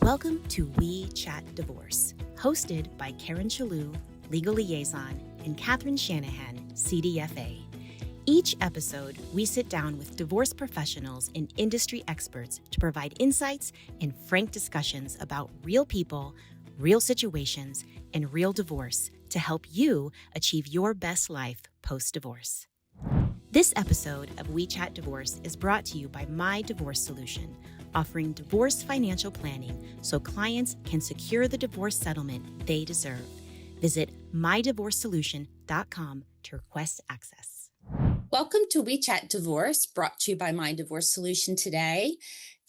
Welcome to We Chat Divorce, hosted by Karen Chellew, Legal Liaison, and Catherine Shanahan, CDFA. Each episode, we sit down with divorce professionals and industry experts to provide insights and frank discussions about real people, real situations, and real divorce to help you achieve your best life post-divorce. This episode of We Chat Divorce is brought to you by My Divorce Solution, offering divorce financial planning so clients can secure the divorce settlement they deserve. Visit mydivorcesolution.com to request access. Welcome to We Chat Divorce, brought to you by My Divorce Solution today.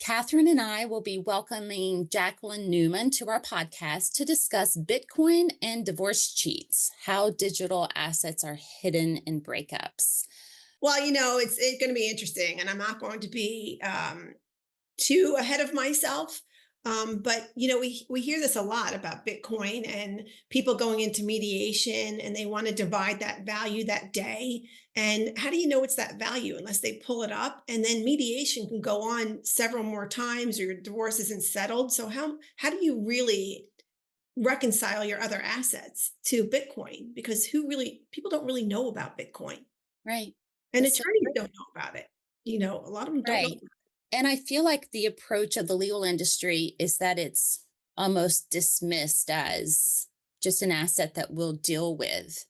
Catherine and I will be welcoming Jacqueline Newman to our podcast to discuss Bitcoin and divorce cheats, how digital assets are hidden in breakups. Well, it's going to be interesting, and I'm not going to be too ahead of myself. But we hear this a lot about Bitcoin and people going into mediation and they want to divide that value that day. And how do you know it's that value unless they pull it up? And then mediation can go on several more times or your divorce isn't settled. So how do you really reconcile your other assets to Bitcoin? Because people don't really know about Bitcoin. Right. And attorneys don't know about it. A lot of them don't know about it. And I feel like the approach of the legal industry is that it's almost dismissed as just an asset that we'll deal with.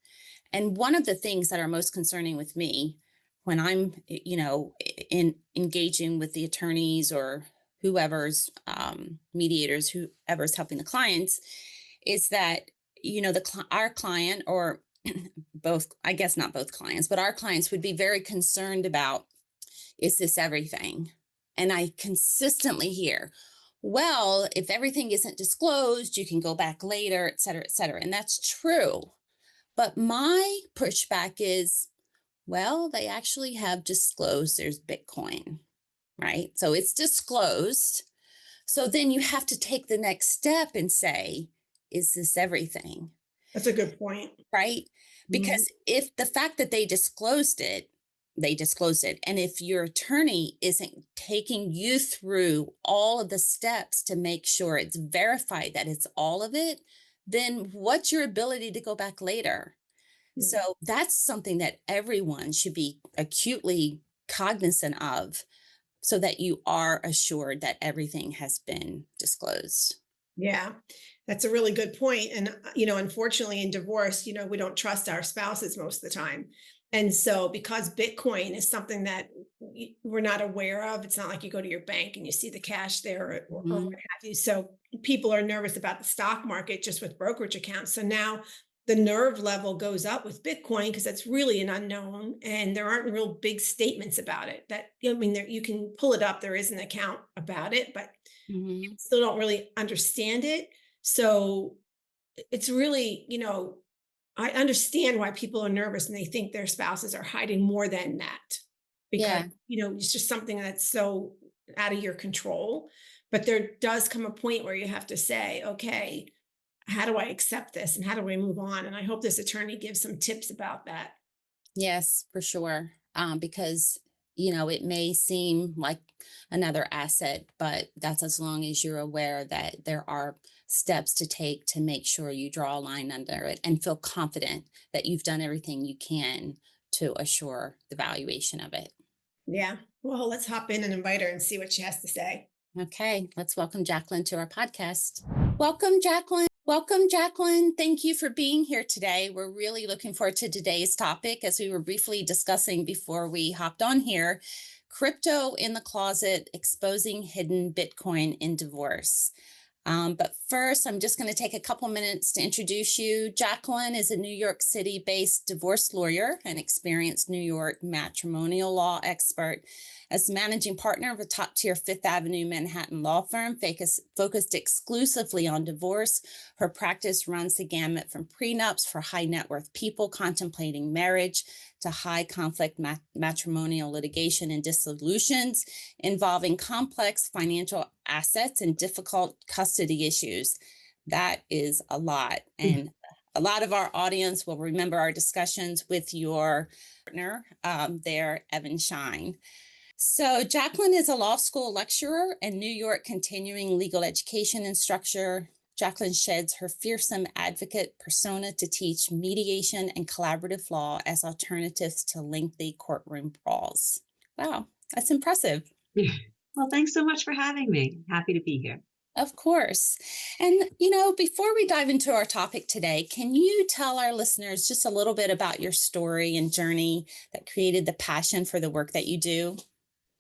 And one of the things that are most concerning with me when I'm, in engaging with the attorneys or whoever's mediators, whoever's helping the clients, is that, our client or both, I guess not both clients, but our clients would be very concerned about, is this everything? And I consistently hear, well, if everything isn't disclosed, you can go back later, et cetera, et cetera. And that's true. But my pushback is, well, they actually have disclosed there's Bitcoin, right? So it's disclosed. So then you have to take the next step and say, is this everything? That's a good point. Right? Because if the fact that they disclosed it. And if your attorney isn't taking you through all of the steps to make sure it's verified that it's all of it, then what's your ability to go back later? So that's something that everyone should be acutely cognizant of so that you are assured that everything has been disclosed. Yeah, that's a really good point. And, unfortunately in divorce, we don't trust our spouses most of the time. And so because Bitcoin is something that we're not aware of, it's not like you go to your bank and you see the cash there or what have you. So people are nervous about the stock market just with brokerage accounts. So now the nerve level goes up with Bitcoin because that's really an unknown and there aren't real big statements about it you can pull it up. There is an account about it, but you still don't really understand it. So it's really, I understand why people are nervous and they think their spouses are hiding more than that because, it's just something that's so out of your control. But there does come a point where you have to say, okay, how do I accept this and how do I move on? And I hope this attorney gives some tips about that. Yes, for sure. Because, it may seem like another asset, but that's as long as you're aware that there are steps to take to make sure you draw a line under it and feel confident that you've done everything you can to assure the valuation of it. Yeah. Well, let's hop in and invite her and see what she has to say. Okay, let's welcome Jacqueline to our podcast. Welcome, Jacqueline. Welcome, Jacqueline. Thank you for being here today. We're really looking forward to today's topic, as we were briefly discussing before we hopped on here. Crypto in the closet, exposing hidden Bitcoin in divorce. But first, I'm just going to take a couple minutes to introduce you. Jacqueline is a New York City-based divorce lawyer and experienced New York matrimonial law expert. As managing partner of a top-tier Fifth Avenue Manhattan law firm focused exclusively on divorce, her practice runs the gamut from prenups for high-net-worth people contemplating marriage to high-conflict matrimonial litigation and dissolutions involving complex financial assets and difficult custody issues. That is a lot. And a lot of our audience will remember our discussions with your partner there, Evan Schein. So, Jacqueline is a law school lecturer and New York continuing legal education instructor. Jacqueline sheds her fearsome advocate persona to teach mediation and collaborative law as alternatives to lengthy courtroom brawls. Wow, that's impressive. Well, thanks so much for having me. Happy to be here. Of course. And, before we dive into our topic today, can you tell our listeners just a little bit about your story and journey that created the passion for the work that you do?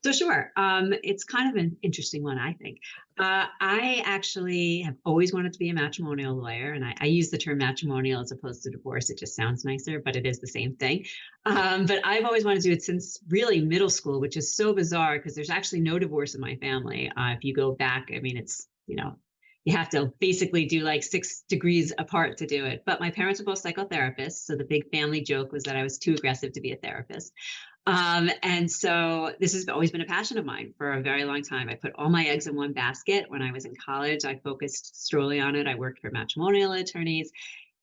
So sure, it's kind of an interesting one, I think. I actually have always wanted to be a matrimonial lawyer, and I use the term matrimonial as opposed to divorce. It just sounds nicer, but it is the same thing. But I've always wanted to do it since really middle school, which is so bizarre because there's actually no divorce in my family. If you go back, I mean, it's, you have to basically do like 6 degrees apart to do it. But my parents were both psychotherapists, so the big family joke was that I was too aggressive to be a therapist. And so this has always been a passion of mine for a very long time. I put all my eggs in one basket. When I was in college, I focused solely on it. I worked for matrimonial attorneys.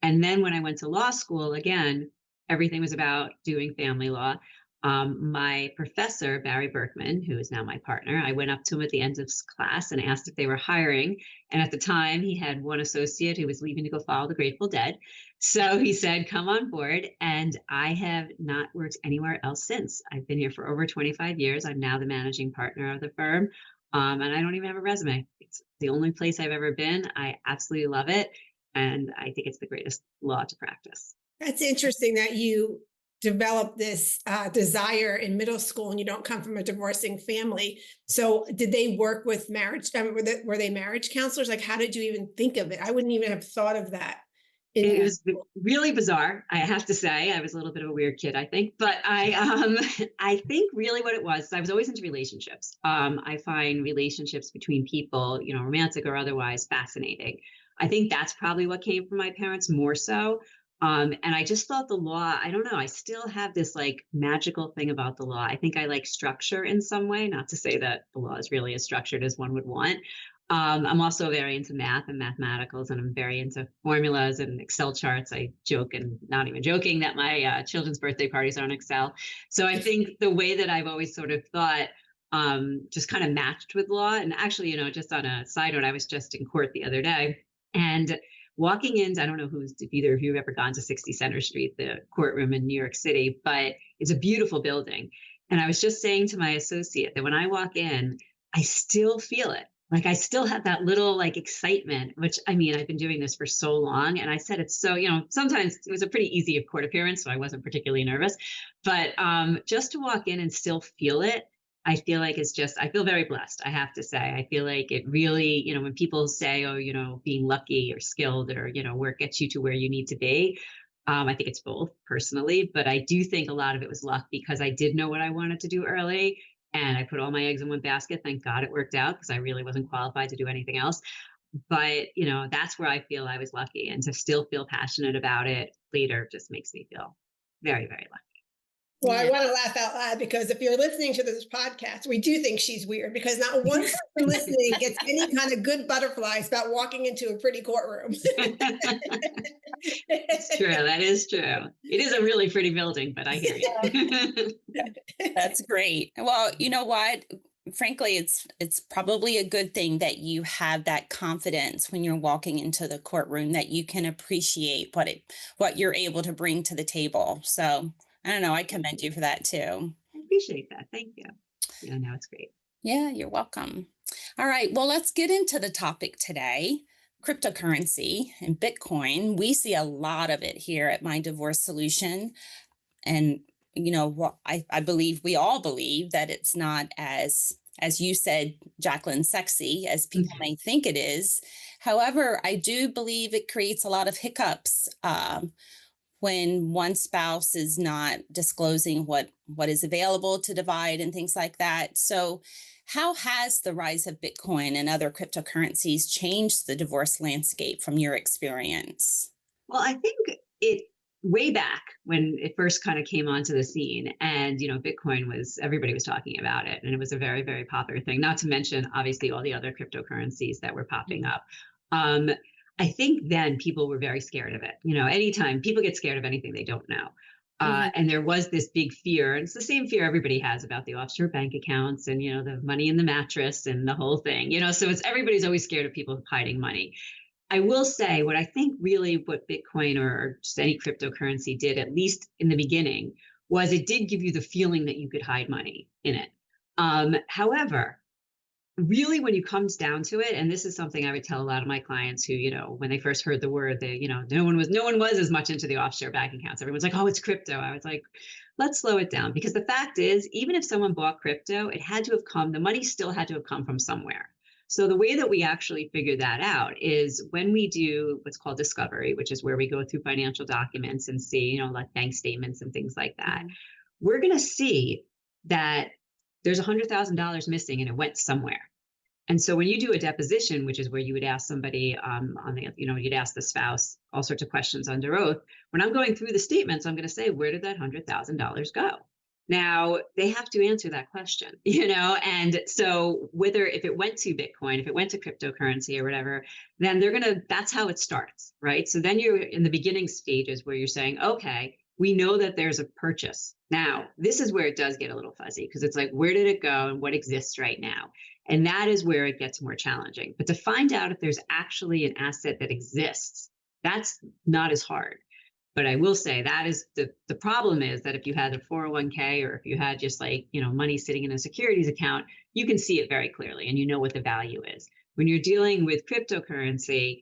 And then when I went to law school, again, everything was about doing family law. My professor, Barry Berkman, who is now my partner, I went up to him at the end of class and asked if they were hiring. And at the time, he had one associate who was leaving to go follow the Grateful Dead. So he said, come on board. And I have not worked anywhere else since. I've been here for over 25 years. I'm now the managing partner of the firm. And I don't even have a resume. It's the only place I've ever been. I absolutely love it. And I think it's the greatest law to practice. That's interesting that you developed this desire in middle school and you don't come from a divorcing family. So did they work with marriage? Were they marriage counselors? Like, how did you even think of it? I wouldn't even have thought of that. It was really bizarre. I have to say, I was a little bit of a weird kid, I think, but I think really what it was, I was always into relationships. I find relationships between people, romantic or otherwise, fascinating. I think that's probably what came from my parents more so. And I just thought the law, I don't know, I still have this like magical thing about the law. I think I like structure in some way, not to say that the law is really as structured as one would want. I'm also very into math and mathematicals, and I'm very into formulas and Excel charts. I joke, and not even joking, that my children's birthday parties are on Excel. So I think the way that I've always sort of thought just kind of matched with law. And actually, just on a side note, I was just in court the other day, and walking in, I don't know if either of you have ever gone to 60 Center Street, the courtroom in New York City, but it's a beautiful building. And I was just saying to my associate that when I walk in, I still feel it. Like I still have that little like excitement, which I mean, I've been doing this for so long. And I said, it's so, sometimes it was a pretty easy court appearance, so I wasn't particularly nervous, but just to walk in and still feel it, I feel like I feel very blessed, I have to say. I feel like it really, when people say, oh, being lucky or skilled or, work gets you to where you need to be. I think it's both personally, but I do think a lot of it was luck because I did know what I wanted to do early. And I put all my eggs in one basket. Thank God it worked out because I really wasn't qualified to do anything else. But, that's where I feel I was lucky. And to still feel passionate about it later just makes me feel very, very lucky. Well, I want to laugh out loud because if you're listening to this podcast, we do think she's weird because not one person listening gets any kind of good butterflies about walking into a pretty courtroom. It's true. That is true. It is a really pretty building, but I hear you. That's great. Well, you know what? Frankly, it's probably a good thing that you have that confidence when you're walking into the courtroom that you can appreciate what you're able to bring to the table. So I don't know. I commend you for that too. I appreciate that. Thank you. Yeah, no, it's great. Yeah, you're welcome. All right. Well, let's get into the topic today. Cryptocurrency and Bitcoin. We see a lot of it here at My Divorce Solution. And, I believe we all believe that it's not as you said, Jacqueline, sexy as people may think it is. However, I do believe it creates a lot of hiccups when one spouse is not disclosing what is available to divide and things like that. So how has the rise of Bitcoin and other cryptocurrencies changed the divorce landscape from your experience? Well, I think it way back when it first kind of came onto the scene and, Bitcoin everybody was talking about it and it was a very, very popular thing, not to mention obviously all the other cryptocurrencies that were popping up. I think then people were very scared of it. Anytime people get scared of anything they don't know. And there was this big fear, and it's the same fear everybody has about the offshore bank accounts and, the money in the mattress and the whole thing, so everybody's always scared of people hiding money. I will say what I think really what Bitcoin or just any cryptocurrency did, at least in the beginning, was it did give you the feeling that you could hide money in it. However, really, when it comes down to it, and this is something I would tell a lot of my clients who, when they first heard the word, they, no one was as much into the offshore bank accounts. Everyone's like, oh, it's crypto. I was like, let's slow it down, because the fact is, even if someone bought crypto, the money still had to have come from somewhere. So the way that we actually figure that out is when we do what's called discovery, which is where we go through financial documents and see, like bank statements and things like that. Mm-hmm. We're going to see that there's $100,000 missing and it went somewhere. And so when you do a deposition, which is where you would ask somebody you'd ask the spouse all sorts of questions under oath. When I'm going through the statements, I'm going to say, where did that $100,000 go? Now they have to answer that question, and so if it went to Bitcoin, if it went to cryptocurrency or whatever, then that's how it starts, right? So then you're in the beginning stages where you're saying, okay, we know that there's a purchase. Now, this is where it does get a little fuzzy, because it's like, where did it go and what exists right now? And that is where it gets more challenging. But to find out if there's actually an asset that exists, that's not as hard. But I will say that is the problem is that if you had a 401k or if you had just money sitting in a securities account, you can see it very clearly and you know what the value is. When you're dealing with cryptocurrency,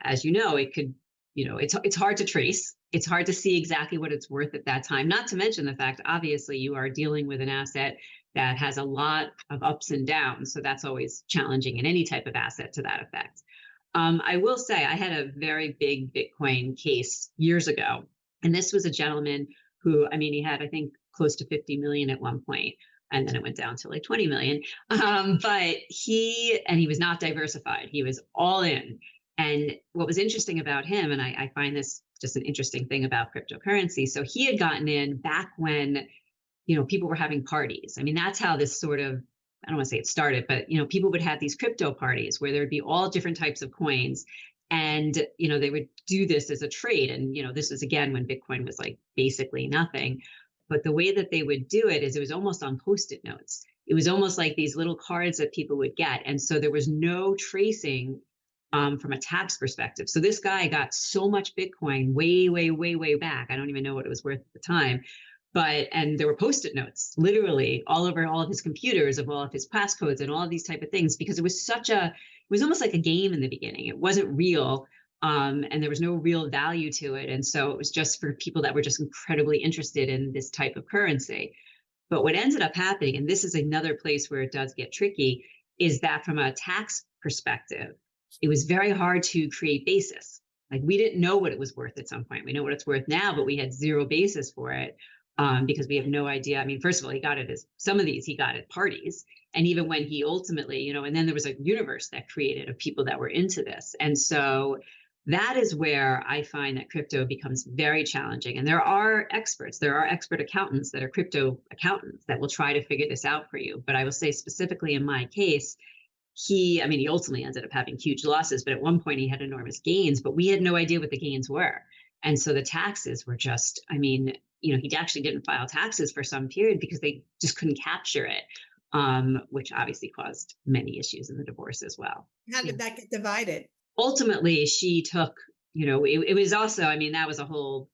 as it could, it's hard to trace. It's hard to see exactly what it's worth at that time. Not to mention the fact, obviously, you are dealing with an asset that has a lot of ups and downs. So that's always challenging in any type of asset to that effect. I will say I had a very big Bitcoin case years ago. And this was a gentleman who, he had, I think, close to 50 million at one point, and then it went down to like 20 million. But he was not diversified. He was all in. And what was interesting about him, and I find this just an interesting thing about cryptocurrency. So he had gotten in back when, people were having parties. That's how this sort of, I don't want to say it started, but, people would have these crypto parties where there would be all different types of coins. And, they would do this as a trade. And, this was, again, when Bitcoin was like basically nothing. But the way that they would do it is it was almost on Post-it notes. It was almost like these little cards that people would get. And so there was no tracing from a tax perspective. So this guy got so much Bitcoin way, way, way, way back. I don't even know what it was worth at the time. And there were Post-it notes literally all over all of his computers of all of his passcodes and all of these type of things, because it was almost like a game in the beginning. It wasn't real. And there was no real value to it. And so it was just for people that were just incredibly interested in this type of currency. But what ended up happening, and this is another place where it does get tricky, is that from a tax perspective, it was very hard to create basis. Like, we didn't know what it was worth at some point. We know what it's worth now, but we had zero basis for it. Because we have no idea. First of all, he got at parties. And even when he ultimately, and then there was a universe that created of people that were into this. And so that is where I find that crypto becomes very challenging. And there are expert accountants that are crypto accountants that will try to figure this out for you. But I will say specifically in my case, he ultimately ended up having huge losses, but at one point he had enormous gains, but we had no idea what the gains were. And so the taxes were just, he actually didn't file taxes for some period because they just couldn't capture it, which obviously caused many issues in the divorce as well. How did that get divided? Ultimately, she took, it was also, that was a whole,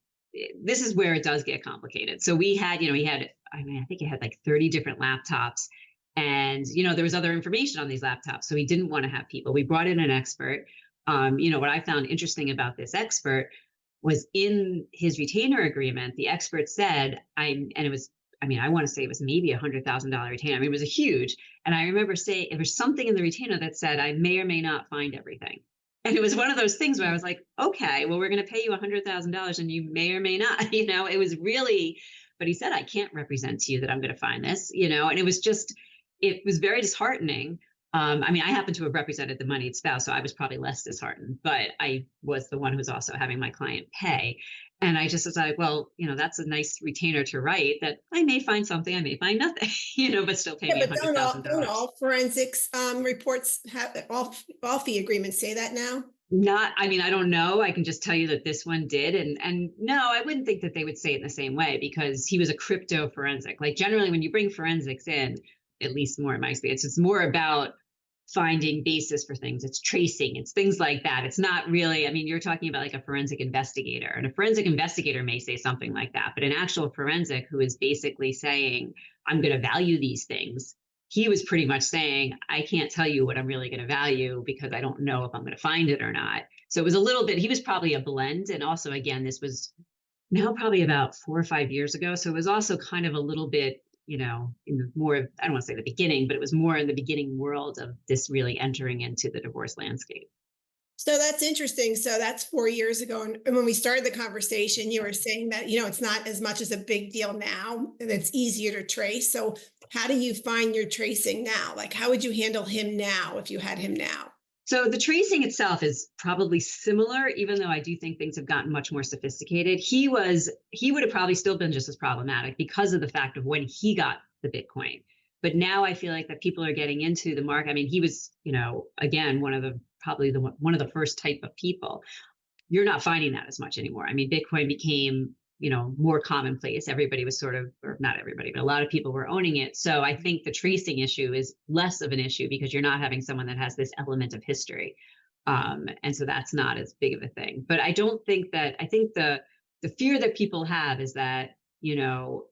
this is where it does get complicated. So we had, I think he had like 30 different laptops, and, there was other information on these laptops. So he didn't want to have people. We brought in an expert. What I found interesting about this expert was in his retainer agreement, the expert said, I want to say it was maybe $100,000 retainer. It was a huge, and I remember saying, there was something in the retainer that said, I may or may not find everything. And it was one of those things where I was like, okay, well, we're going to pay you $100,000 and you may or may not, it was really, but he said, I can't represent to you that I'm going to find this, and it was very disheartening. I mean, I happen to have represented the moneyed spouse, so I was probably less disheartened, but I was the one who was also having my client pay. And I just was like, well, that's a nice retainer to write that I may find something, I may find nothing, but still pay Yeah, me but don't $100,000. all forensics reports have all fee agreements say that now? Not, I mean, I don't know. I can just tell you that this one did. And no, I wouldn't think that they would say it in the same way because he was a crypto forensic. Like generally when you bring forensics in, at least more in my experience, it's more about finding basis for things. It's tracing, it's things like that. It's not really, I mean, you're talking about like a forensic investigator, and a forensic investigator may say something like that, but an actual forensic who is basically saying, I'm going to value these things. He was pretty much saying, I can't tell you what I'm really going to value because I don't know if I'm going to find it or not. So it was a little bit, he was probably a blend. And also, again, this was now probably about 4 or 5 years ago. So it was also kind of a little bit, in the more, I don't want to say the beginning, but it was more in the beginning world of this really entering into the divorce landscape. So that's interesting. So that's 4 years ago. And when we started the conversation, you were saying that, it's not as much as a big deal now, and it's easier to trace. So how do you find your tracing now? Like, how would you handle him now if you had him now? So the tracing itself is probably similar, even though I do think things have gotten much more sophisticated. He would have probably still been just as problematic because of the fact of when he got the Bitcoin. But now I feel like that people are getting into the market. I mean, he was, again, one of the first type of people. You're not finding that as much anymore. I mean, Bitcoin became more commonplace. Everybody was sort of, or not everybody, but a lot of people were owning it. So I think the tracing issue is less of an issue because you're not having someone that has this element of history. And so that's not as big of a thing. But I don't think that, I think the fear that people have is that,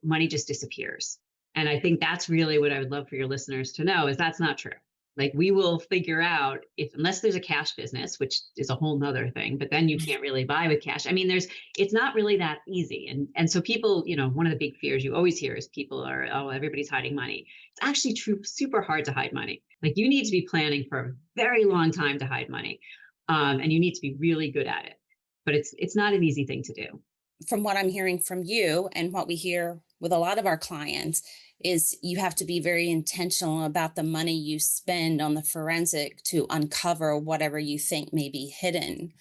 money just disappears. And I think that's really what I would love for your listeners to know is that's not true. Like we will figure out unless there's a cash business, which is a whole nother thing, but then you can't really buy with cash. I mean, it's not really that easy. And so people, one of the big fears you always hear is people are, oh, everybody's hiding money. It's actually super hard to hide money. Like you need to be planning for a very long time to hide money. And you need to be really good at it, but it's not an easy thing to do. From what I'm hearing from you and what we hear with a lot of our clients is you have to be very intentional about the money you spend on the forensic to uncover whatever you think may be hidden.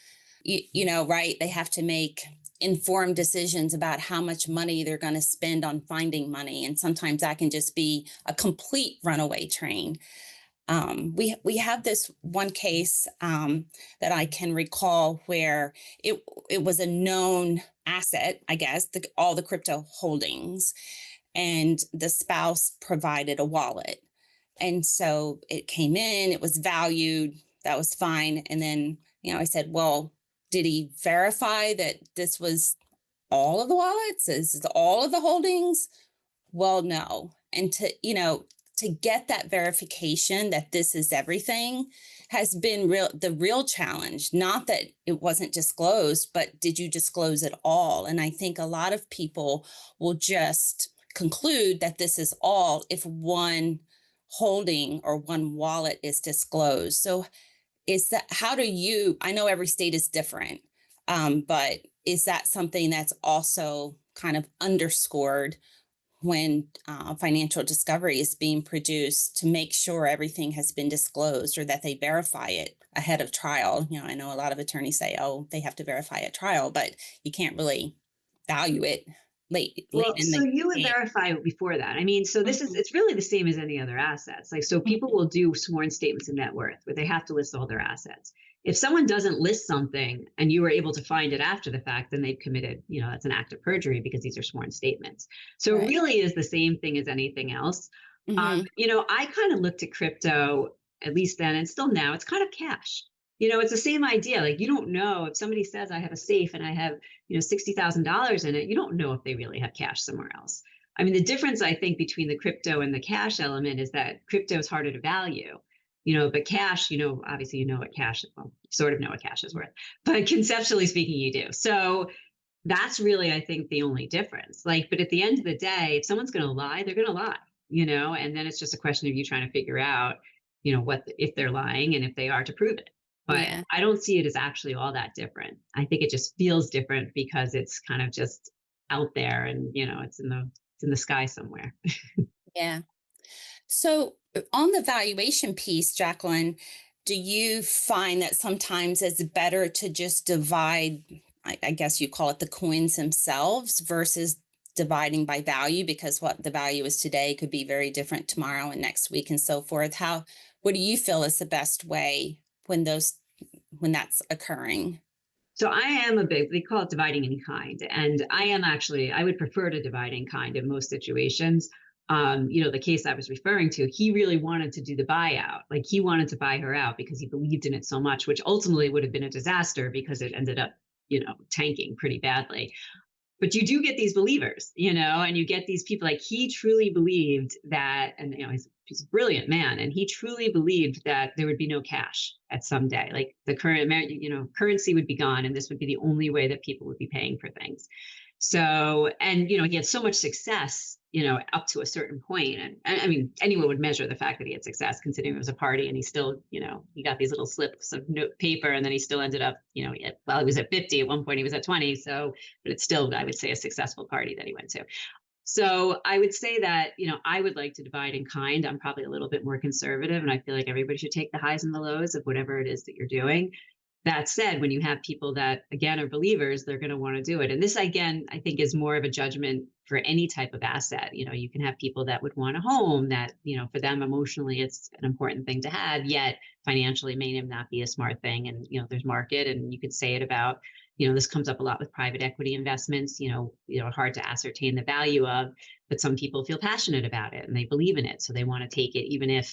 Right? They have to make informed decisions about how much money they're going to spend on finding money. And sometimes that can just be a complete runaway train. We have this one case that I can recall where it was a known asset, I guess, all the crypto holdings, and the spouse provided a wallet. And so it came in, it was valued, that was fine. And then, I said, well, did he verify that this was all of the wallets? Is it all of the holdings? Well, no. And to get that verification that this is everything has been the real challenge. Not that it wasn't disclosed, but did you disclose it all? And I think a lot of people will just conclude that this is all if one holding or one wallet is disclosed. So I know every state is different, but is that something that's also kind of underscored when financial discovery is being produced to make sure everything has been disclosed or that they verify it ahead of trial? I know a lot of attorneys say, oh, they have to verify at trial, but you can't really value it late Well, in so the you would game. verify it before that. I mean, so it's really the same as any other assets. Like, so people will do sworn statements of net worth where they have to list all their assets. If someone doesn't list something and you were able to find it after the fact, then they've committed, that's an act of perjury because these are sworn statements. So it really is the same thing as anything else. I kind of looked at crypto, at least then and still now, it's kind of cash. It's the same idea. Like you don't know if somebody says I have a safe and I have, $60,000 in it, you don't know if they really have cash somewhere else. I mean, the difference I think between the crypto and the cash element is that crypto is harder to value, but cash, obviously, what cash, well, sort of know what cash is worth, but conceptually speaking, you do. So that's really, I think, the only difference. Like, but at the end of the day, if someone's going to lie, they're going to lie, and then it's just a question of you trying to figure out, if they're lying and if they are to prove it. But I don't see it as actually all that different. I think it just feels different because it's kind of just out there and, it's in the sky somewhere. Yeah. So on the valuation piece, Jacqueline, do you find that sometimes it's better to just divide, I guess you call it the coins themselves versus dividing by value, because what the value is today could be very different tomorrow and next week and so forth? What do you feel is the best way when that's occurring? So I am we call it dividing in kind. And I would prefer to divide in kind in most situations. The case I was referring to, he really wanted to do the buyout. Like he wanted to buy her out because he believed in it so much, which ultimately would have been a disaster because it ended up, tanking pretty badly. But you do get these believers, and you get these people, like he truly believed that, and he's a brilliant man, and he truly believed that there would be no cash at some day, like the current currency would be gone, and this would be the only way that people would be paying for things. So, and he had so much success, up to a certain point. And I mean, anyone would measure the fact that he had success, considering it was a party, and he still, he got these little slips of note paper, and then he still ended up, he was at 50. At one point he was at 20. So, but it's still, I would say, a successful party that he went to. So I would say that, I would like to divide in kind. I'm probably a little bit more conservative, and I feel like everybody should take the highs and the lows of whatever it is that you're doing. That said, when you have people that, again, are believers, they're going to want to do it. And this, again, I think is more of a judgment for any type of asset. You can have people that would want a home that, for them emotionally, it's an important thing to have, yet financially may not be a smart thing. And, there's market, and you could say it about, this comes up a lot with private equity investments, hard to ascertain the value of, but some people feel passionate about it and they believe in it. So they want to take it, even if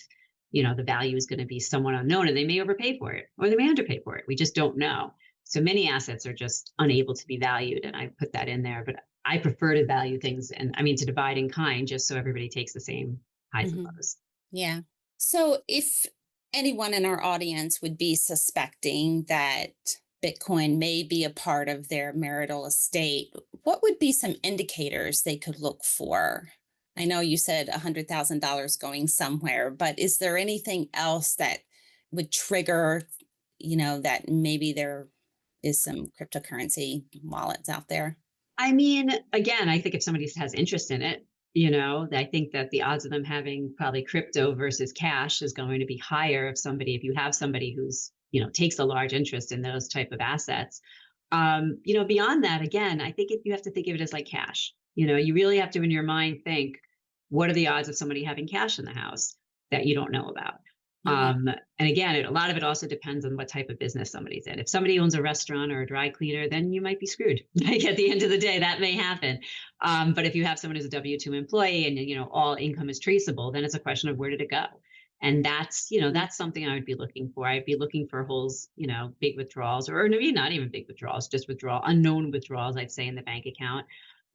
the value is going to be somewhat unknown, and they may overpay for it or they may underpay for it. We just don't know. So many assets are just unable to be valued. And I put that in there, but I prefer to value things, and to divide in kind, just so everybody takes the same highs and lows. Yeah. So if anyone in our audience would be suspecting that Bitcoin may be a part of their marital estate, what would be some indicators they could look for? I know you said $100,000 going somewhere, but is there anything else that would trigger, that maybe there is some cryptocurrency wallets out there? I mean, again, I think if somebody has interest in it, I think that the odds of them having probably crypto versus cash is going to be higher if you have somebody who's, takes a large interest in those type of assets. Beyond that, again, I think you have to think of it as like cash. You really have to, in your mind, think, what are the odds of somebody having cash in the house that you don't know about? And again, a lot of it also depends on what type of business somebody's in. If somebody owns a restaurant or a dry cleaner, then you might be screwed. Like at the end of the day, that may happen. But if you have someone who's a W-2 employee and, all income is traceable, then it's a question of where did it go? And that's something I would be looking for. I'd be looking for holes, big withdrawals, or maybe not even big withdrawals, just unknown withdrawals, I'd say, in the bank account.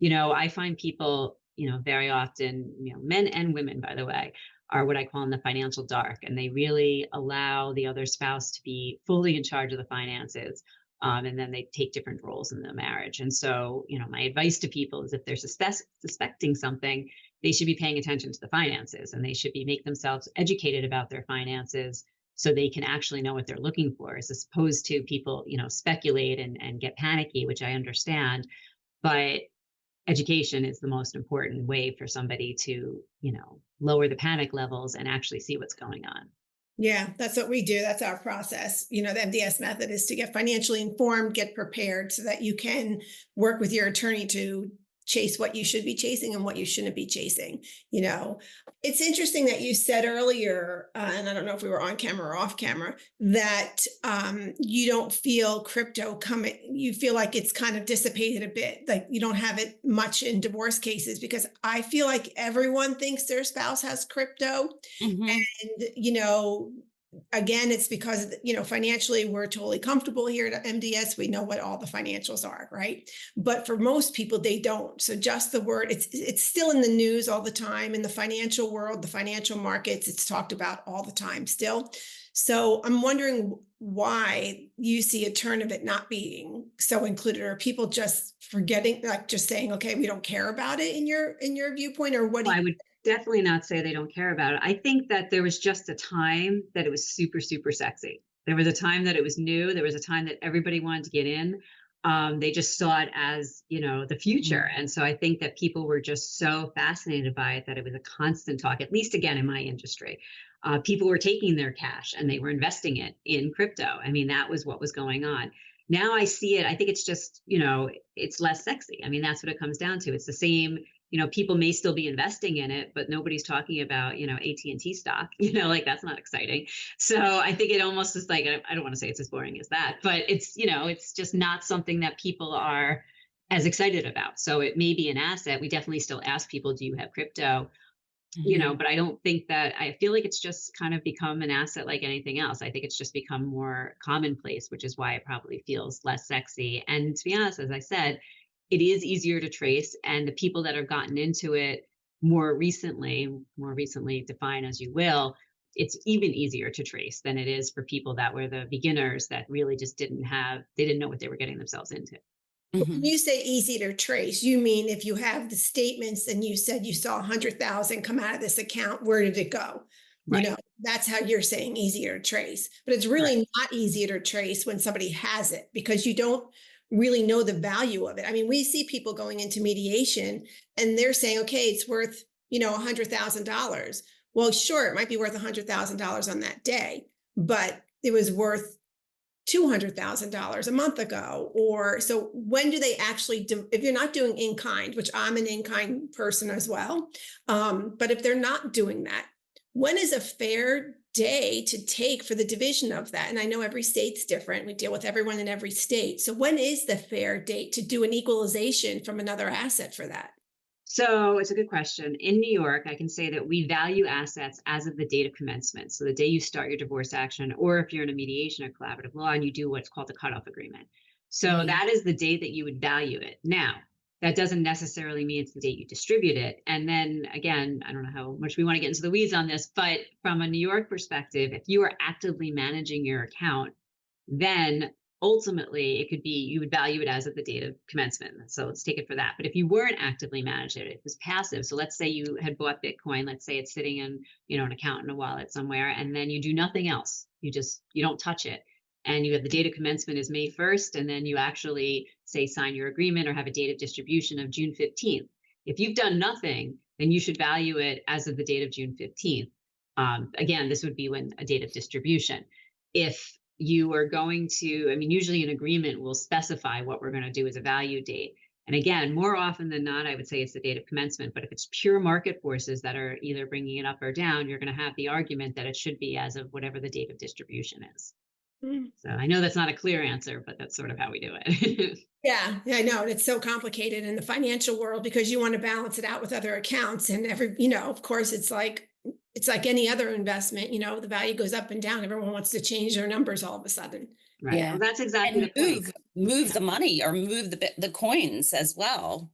I find people, very often, men and women, by the way, are what I call in the financial dark, and they really allow the other spouse to be fully in charge of the finances. And then they take different roles in the marriage. And so, my advice to people is if they're suspecting something, they should be paying attention to the finances, and they should make themselves educated about their finances so they can actually know what they're looking for, as opposed to people, speculate and get panicky, which I understand. But education is the most important way for somebody to, lower the panic levels and actually see what's going on. Yeah, that's what we do. That's our process. The MDS method is to get financially informed, get prepared so that you can work with your attorney to chase what you should be chasing and what you shouldn't be chasing. It's interesting that you said earlier, and I don't know if we were on camera or off camera, that you don't feel crypto coming. You feel like it's kind of dissipated a bit, like you don't have it much in divorce cases, because I feel like everyone thinks their spouse has crypto. Mhm. And, again, it's because, financially, we're totally comfortable here at MDS. We know what all the financials are, right? But for most people, they don't. So just the word, it's still in the news all the time, in the financial world, the financial markets, it's talked about all the time still. So I'm wondering why you see a turn of it not being so included, or people just forgetting, like just saying, okay, we don't care about it in your viewpoint, or what do I you? would definitely not say they don't care about it. I think that there was just a time that it was super, super sexy. There was a time that it was new. There was a time that everybody wanted to get in. They just saw it as, the future. And so I think that people were just so fascinated by it that it was a constant talk, at least again in my industry. People were taking their cash and they were investing it in crypto. I mean, that was what was going on. Now I see it. I think it's just, it's less sexy. I mean, that's what it comes down to. It's the same, people may still be investing in it, but nobody's talking about, AT&T stock, like that's not exciting. So I think it almost is like, I don't want to say it's as boring as that, but it's, it's just not something that people are as excited about. So it may be an asset. We definitely still ask people, do you have crypto? But I don't think that, I feel like it's just kind of become an asset like anything else. I think it's just become more commonplace, which is why it probably feels less sexy. And to be honest, as I said, it is easier to trace. And the people that have gotten into it more recently define as you will, it's even easier to trace than it is for people that were the beginners that really just didn't know what they were getting themselves into. When you say easy to trace, you mean if you have the statements and you said you saw 100,000 come out of this account, where did it go? Right. That's how you're saying easier to trace. But it's really not easier to trace when somebody has it because you don't really know the value of it. I mean, we see people going into mediation and they're saying, okay, it's worth, $100,000. Well, sure, it might be worth $100,000 on that day, but it was worth $200,000 a month ago. Or so when do they actually do, if you're not doing in kind, which I'm an in kind person as well. But if they're not doing that, when is a fair day to take for the division of that? And I know every state's different. We deal with everyone in every state. So when is the fair date to do an equalization from another asset for that? So it's a good question. In New York, I can say that we value assets as of the date of commencement. So the day you start your divorce action, or if you're in a mediation or collaborative law and you do what's called the cutoff agreement. So that is the date that you would value it. Now, that doesn't necessarily mean it's the date you distribute it. And then again, I don't know how much we want to get into the weeds on this, but from a New York perspective, if you are actively managing your account, then ultimately it could be you would value it as of the date of commencement. So let's take it for that. But if you weren't actively managing it, it was passive. So let's say you had bought Bitcoin, let's say it's sitting in, an account in a wallet somewhere, and then you do nothing else. You don't touch it. And you have the date of commencement is May 1st, and then you actually say sign your agreement or have a date of distribution of June 15th. If you've done nothing, then you should value it as of the date of June 15th. Again, this would be when a date of distribution. If you are going to, usually an agreement will specify what we're going to do as a value date. And again, more often than not, I would say it's the date of commencement. But if it's pure market forces that are either bringing it up or down, you're going to have the argument that it should be as of whatever the date of distribution is. So I know that's not a clear answer, but that's sort of how we do it. Yeah, I know. It's so complicated in the financial world because you want to balance it out with other accounts and of course it's like any other investment, the value goes up and down. Everyone wants to change their numbers all of a sudden. Right. Yeah. Well, that's exactly the point. Move the money or move the coins as well.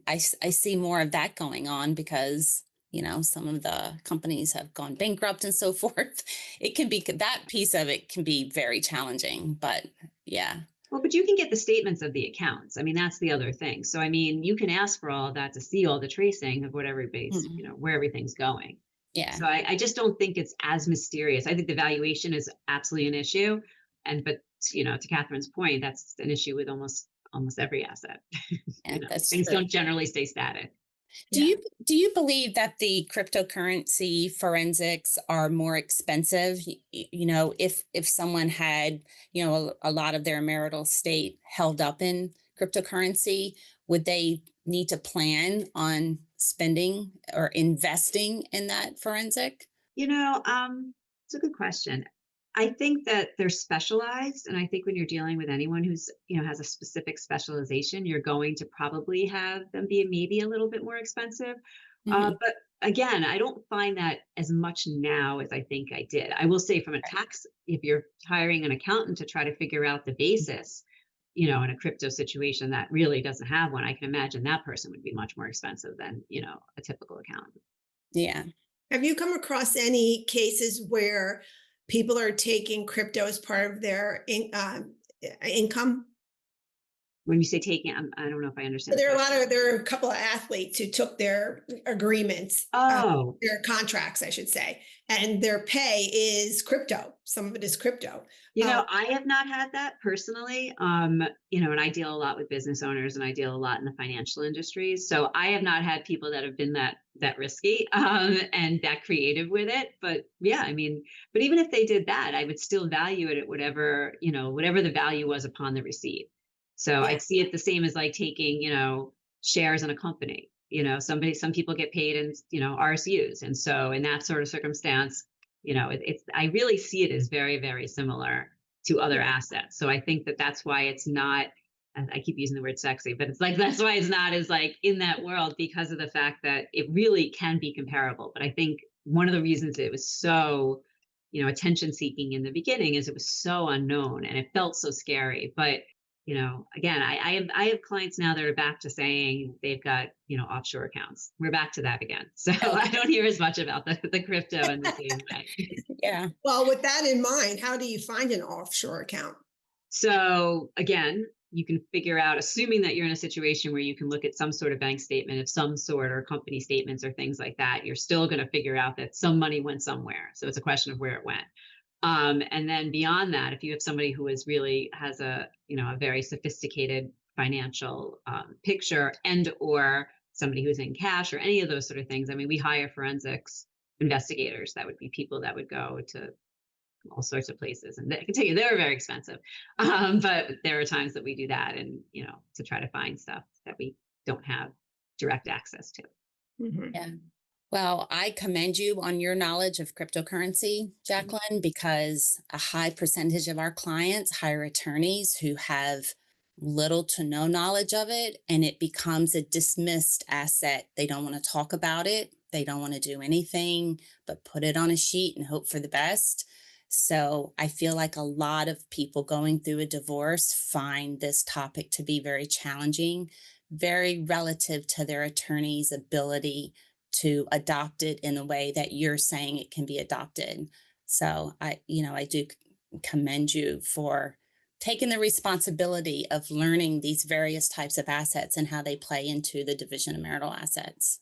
I see more of that going on because, some of the companies have gone bankrupt and so forth. It can be, that piece of it can be very challenging, but yeah. Well, but you can get the statements of the accounts. That's the other thing. So, you can ask for all of that to see all the tracing of what everybody's, where everything's going. Yeah. So I just don't think it's as mysterious. I think the valuation is absolutely an issue. But to Catherine's point, that's an issue with almost every asset. Things don't generally stay static. Do you believe that the cryptocurrency forensics are more expensive? If someone had, a lot of their marital estate held up in cryptocurrency, would they need to plan on spending or investing in that forensic? It's a good question. I think that they're specialized. And I think when you're dealing with anyone who's, has a specific specialization, you're going to probably have them be maybe a little bit more expensive. But again, I don't find that as much now as I think I did. I will say from a tax, if you're hiring an accountant to try to figure out the basis, in a crypto situation that really doesn't have one, I can imagine that person would be much more expensive than, a typical accountant. Yeah. Have you come across any cases where people are taking crypto as part of their income? When you say taking, I don't know if I understand. There are a couple of athletes who took their agreements, Oh, their contracts, I should say, and their pay is crypto. Some of it is crypto. I have not had that personally. And I deal a lot with business owners and I deal a lot in the financial industry. So I have not had people that have been that risky, and that creative with it. But yeah, but even if they did that, I would still value it at whatever the value was upon the receipt. So Yeah. I'd see it the same as like taking, shares in a company. Some people get paid in, RSUs. And so in that sort of circumstance, I really see it as very, very similar to other assets. So I think that's why it's not, I keep using the word sexy, but it's like, that's why it's not as like in that world, because of the fact that it really can be comparable. But I think one of the reasons it was so, attention seeking in the beginning is it was so unknown and it felt so scary. But again, I have clients now that are back to saying they've got, offshore accounts. We're back to that again. So I don't hear as much about the crypto in the same way. Yeah. Well, with that in mind, how do you find an offshore account? So again, you can figure out, assuming that you're in a situation where you can look at some sort of bank statement of some sort or company statements or things like that, you're still going to figure out that some money went somewhere. So it's a question of where it went. And then beyond that, if you have somebody who has a very sophisticated financial picture, and or somebody who's in cash or any of those sort of things, we hire forensics investigators. That would be people that would go to all sorts of places, and I can tell you they're very expensive. But there are times that we do that, and to try to find stuff that we don't have direct access to. Mm-hmm. Yeah. Well, I commend you on your knowledge of cryptocurrency, Jacqueline, because a high percentage of our clients hire attorneys who have little to no knowledge of it, and it becomes a dismissed asset. They don't want to talk about it. They don't want to do anything but put it on a sheet and hope for the best. So I feel like a lot of people going through a divorce find this topic to be very challenging, very relative to their attorney's ability to adopt it in the way that you're saying it can be adopted. So I do commend you for taking the responsibility of learning these various types of assets and how they play into the division of marital assets.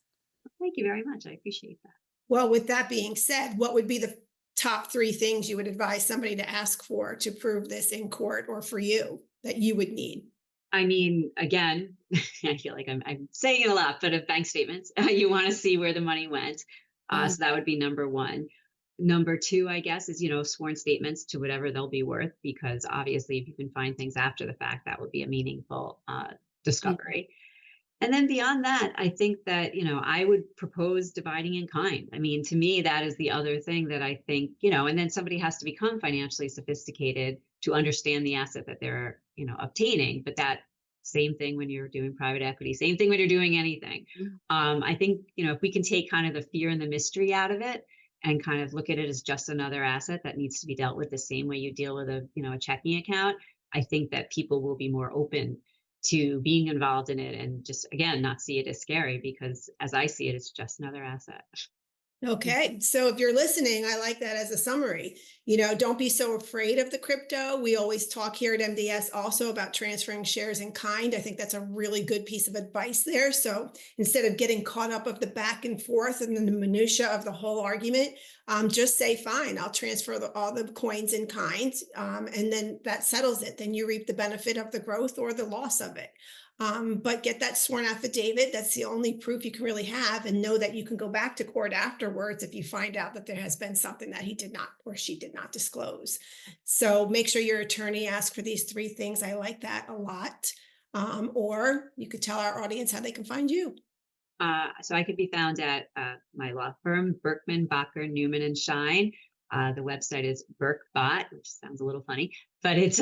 Thank you very much. I appreciate that. Well, with that being said, what would be the top 3 things you would advise somebody to ask for to prove this in court, or for you that you would need? Again, I feel like I'm saying it a lot, but of bank statements, you want to see where the money went. So that would be number 1. Number 2, I guess, is, sworn statements to whatever they'll be worth, because obviously if you can find things after the fact, that would be a meaningful discovery. And then beyond that, I think that, I would propose dividing in kind. To me, that is the other thing that I think, and then somebody has to become financially sophisticated to understand the asset that they're, obtaining. But that same thing when you're doing private equity, same thing when you're doing anything. I think, if we can take kind of the fear and the mystery out of it and kind of look at it as just another asset that needs to be dealt with the same way you deal with a checking account, I think that people will be more open to being involved in it, and just, again, not see it as scary, because as I see it, it's just another asset. Okay. So if you're listening, I like that as a summary. Don't be so afraid of the crypto. We always talk here at MDS also about transferring shares in kind. I think that's a really good piece of advice there. So instead of getting caught up of the back and forth and the minutia of the whole argument, just say, fine, I'll transfer all the coins in kind. And then that settles it. Then you reap the benefit of the growth or the loss of it. But get that sworn affidavit. That's the only proof you can really have, and know that you can go back to court afterwards if you find out that there has been something that he did not or she did not disclose. So make sure your attorney asks for these 3 things. I like that a lot. Or you could tell our audience how they can find you. So I could be found at my law firm, Berkman, Bottger, Newman, and Schein. The website is Berkbot, which sounds a little funny, but it's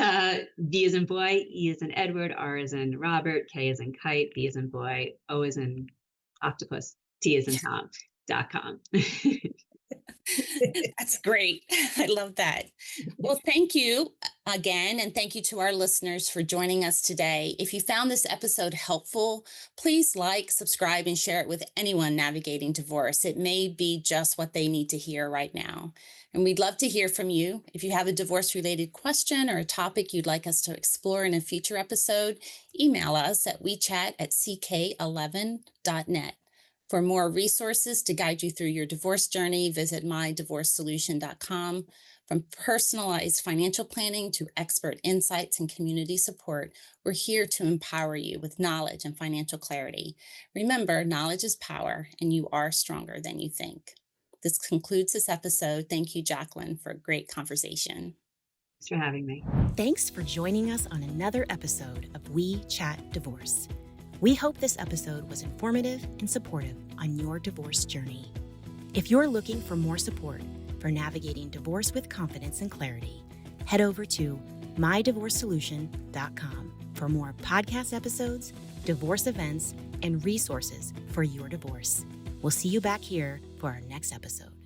B as in boy, E as in Edward, R as in Robert, K as in kite, B as in boy, O as in octopus, T as in Tom.com. That's great. I love that. Well, thank you again, and thank you to our listeners for joining us today. If you found this episode helpful, please like, subscribe, and share it with anyone navigating divorce. It may be just what they need to hear right now. And we'd love to hear from you. If you have a divorce-related question or a topic you'd like us to explore in a future episode, email us at wechat@ck11.net. For more resources to guide you through your divorce journey, visit mydivorcesolution.com. From personalized financial planning to expert insights and community support, we're here to empower you with knowledge and financial clarity. Remember, knowledge is power, and you are stronger than you think. This concludes this episode. Thank you, Jacqueline, for a great conversation. Thanks for having me. Thanks for joining us on another episode of We Chat Divorce. We hope this episode was informative and supportive on your divorce journey. If you're looking for more support for navigating divorce with confidence and clarity, head over to mydivorcesolution.com for more podcast episodes, divorce events, and resources for your divorce. We'll see you back here for our next episode.